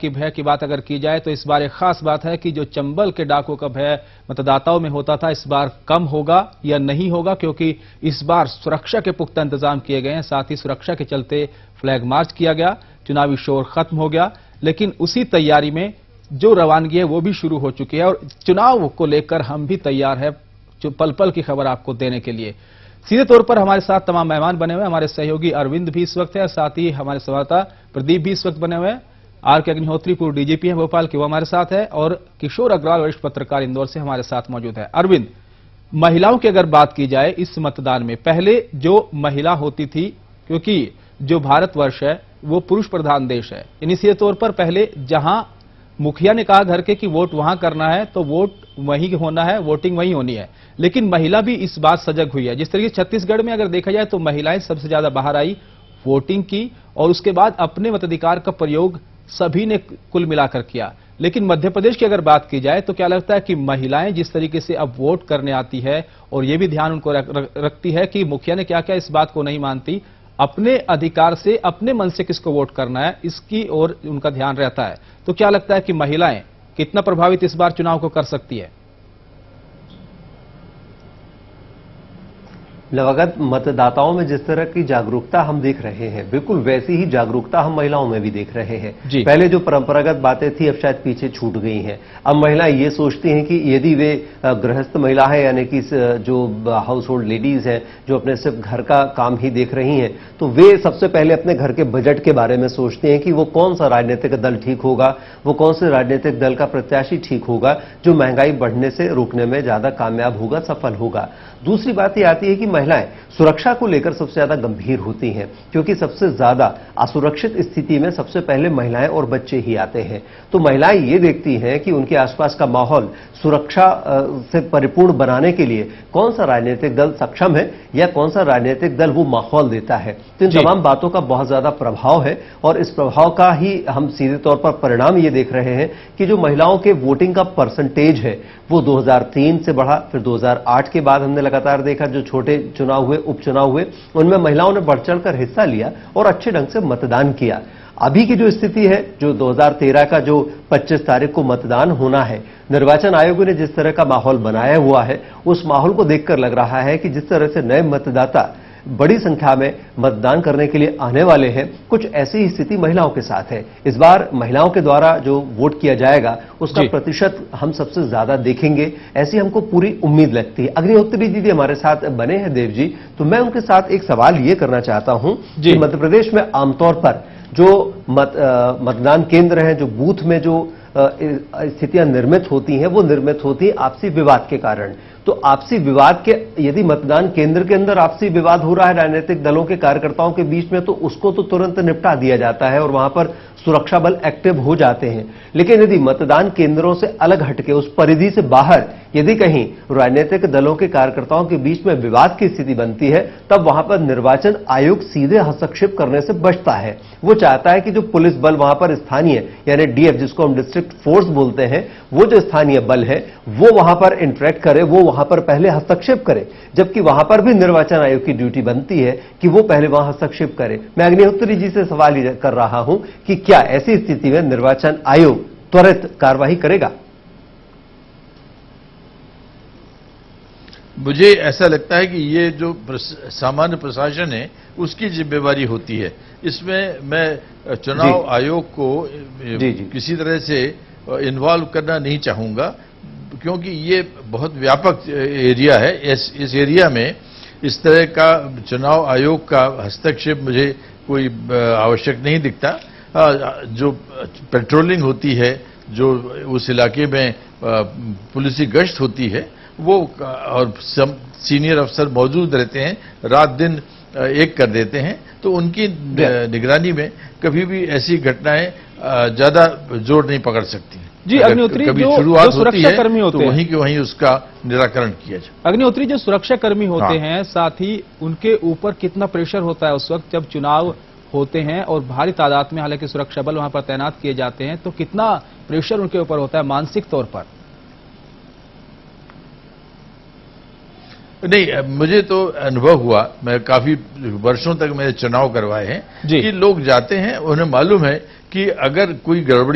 की भय की बात अगर की जाए तो इस बार एक खास बात है कि जो चंबल के डाकों का भय मतदाताओं में होता था, इस बार कम होगा या नहीं होगा, क्योंकि इस बार सुरक्षा के पुख्ता इंतजाम किए गए हैं। साथ ही सुरक्षा के चलते फ्लैग मार्च किया गया, चुनावी शोर खत्म हो गया। लेकिन उसी तैयारी में जो रवानगी है वो भी शुरू हो चुकी है और चुनाव को लेकर हम भी तैयार है जो पल पल की खबर आपको देने के लिए। सीधे तौर पर हमारे साथ तमाम मेहमान बने हुए हैं। हमारे सहयोगी अरविंद भी इस वक्त है, साथ ही हमारे संवाददाता प्रदीप भी इस वक्त बने हुए हैं। आर के अग्निहोत्री पूर्व डीजीपी हैं भोपाल के, वो हमारे साथ है, और किशोर अग्रवाल वरिष्ठ पत्रकार इंदौर से हमारे साथ मौजूद है। अरविंद, महिलाओं की अगर बात की जाए इस मतदान में, पहले जो महिला होती थी, क्योंकि जो भारतवर्ष है वो पुरुष प्रधान देश है, सीधे तौर पर पहले जहां मुखिया ने कहा घर के कि वोट वहां करना है तो वोट वहीं होना है, वोटिंग वहीं होनी है। लेकिन महिला भी इस बात सजग हुई है। जिस तरीके से छत्तीसगढ़ में अगर देखा जाए तो महिलाएं सबसे ज्यादा बाहर आई, वोटिंग की, और उसके बाद अपने मताधिकार का प्रयोग सभी ने कुल मिलाकर किया। लेकिन मध्य प्रदेश की अगर बात की जाए तो क्या लगता है कि महिलाएं जिस तरीके से अब वोट करने आती है, और यह भी ध्यान उनको रखती है कि मुखिया ने क्या क्या, इस बात को नहीं मानती, अपने अधिकार से अपने मन से किसको वोट करना है इसकी ओर उनका ध्यान रहता है। तो क्या लगता है कि महिलाएं कितना प्रभावित इस बार चुनाव को कर सकती है? नवागत मतदाताओं में जिस तरह की जागरूकता हम देख रहे हैं, बिल्कुल वैसी ही जागरूकता हम महिलाओं में भी देख रहे हैं। पहले जो परंपरागत बातें थी अब शायद पीछे छूट गई हैं। अब महिलाएं ये सोचती हैं कि यदि वे गृहस्थ महिला है, यानी कि जो हाउस होल्ड लेडीज हैं, जो अपने सिर्फ घर का काम ही देख रही हैं, तो वे सबसे पहले अपने घर के बजट के बारे में सोचती हैं कि वो कौन सा राजनीतिक दल ठीक होगा, वो कौन से राजनीतिक दल का प्रत्याशी ठीक होगा जो महंगाई बढ़ने से रोकने में ज्यादा कामयाब होगा, सफल होगा। दूसरी बात यह आती है कि महिलाएं सुरक्षा को लेकर सबसे ज्यादा गंभीर होती हैं, क्योंकि सबसे ज्यादा असुरक्षित स्थिति में सबसे पहले महिलाएं और बच्चे ही आते हैं। तो महिलाएं ये देखती हैं कि उनके आसपास का माहौल सुरक्षा से परिपूर्ण बनाने के लिए कौन सा राजनीतिक दल सक्षम है या कौन सा राजनीतिक दल वो माहौल देता है। तो इन तमाम बातों का बहुत ज्यादा प्रभाव है, और इस प्रभाव का ही हम सीधे तौर पर परिणाम ये देख रहे हैं कि जो महिलाओं के वोटिंग का परसेंटेज है वो 2003 से बढ़ा, फिर 2008 के बाद हमने लगातार देखा जो छोटे चुनाव हुए, उपचुनाव हुए, उनमें महिलाओं ने बढ़ चढ़कर हिस्सा लिया और अच्छे ढंग से मतदान किया। अभी की जो स्थिति है, जो 2013 का जो 25 तारीख को मतदान होना है, निर्वाचन आयोग ने जिस तरह का माहौल बनाया हुआ है, उस माहौल को देखकर लग रहा है कि जिस तरह से नए मतदाता बड़ी संख्या में मतदान करने के लिए आने वाले हैं, कुछ ऐसी ही स्थिति महिलाओं के साथ है। इस बार महिलाओं के द्वारा जो वोट किया जाएगा उसका प्रतिशत हम सबसे ज्यादा देखेंगे, ऐसी हमको पूरी उम्मीद लगती है। अग्निहोत्री जी हमारे साथ बने हैं, देव जी, तो मैं उनके साथ एक सवाल ये करना चाहता हूं कि मध्य प्रदेश में आमतौर पर जो मतदान केंद्र हैं, जो बूथ में जो स्थितियां निर्मित होती हैं, वो निर्मित होती हैं आपसी विवाद के कारण। तो आपसी विवाद के, यदि मतदान केंद्र के अंदर आपसी विवाद हो रहा है राजनीतिक दलों के कार्यकर्ताओं के बीच में, तो उसको तो तुरंत निपटा दिया जाता है और वहां पर सुरक्षा बल एक्टिव हो जाते हैं। लेकिन यदि मतदान केंद्रों से अलग हटके उस परिधि से बाहर यदि कहीं राजनीतिक दलों के कार्यकर्ताओं के बीच में विवाद की स्थिति बनती है, तब वहां पर निर्वाचन आयोग सीधे हस्तक्षेप करने से बचता है। वो चाहता है कि जो पुलिस बल वहां पर स्थानीय, यानी डीएफ जिसको हम डिस्ट्रिक्ट फोर्स बोलते हैं, वो जो स्थानीय बल है वो वहां पर इंटरेक्ट करे, वो वहां पर पहले हस्तक्षेप करे, जबकि वहां पर भी निर्वाचन आयोग की ड्यूटी बनती है कि वो पहले वहां हस्तक्षेप करे। मैं अग्निहोत्री जी से सवाल ही कर रहा हूं कि क्या ऐसी स्थिति में निर्वाचन आयोग त्वरित कार्रवाई करेगा? मुझे ऐसा लगता है कि ये जो सामान्य प्रशासन है उसकी जिम्मेवारी होती है। इसमें मैं चुनाव आयोग को किसी तरह से इन्वॉल्व करना नहीं चाहूंगा, क्योंकि ये बहुत व्यापक एरिया है। इस एरिया में इस तरह का चुनाव आयोग का हस्तक्षेप मुझे कोई आवश्यक नहीं दिखता। जो पेट्रोलिंग होती है, जो उस इलाके में पुलिसी गश्त होती है, वो और सीनियर अफसर मौजूद रहते हैं, रात दिन एक कर देते हैं, तो उनकी निगरानी में कभी भी ऐसी घटनाएं ज्यादा जोर नहीं पकड़ सकती। जी अग्निहोत्री, कभी शुरुआत होती है तो वहीं के वहीं उसका निराकरण किया जाए। अग्निहोत्री, जो सुरक्षा कर्मी होते हैं, साथ ही उनके ऊपर कितना प्रेशर होता है उस वक्त जब चुनाव होते हैं और भारी तादाद में हालांकि सुरक्षा बल वहां पर तैनात किए जाते हैं, तो कितना प्रेशर उनके ऊपर होता है मानसिक तौर पर? नहीं, मुझे तो अनुभव हुआ, मैं काफी वर्षों तक मैंने चुनाव करवाए हैं कि लोग जाते हैं, उन्हें मालूम है कि अगर कोई गड़बड़ी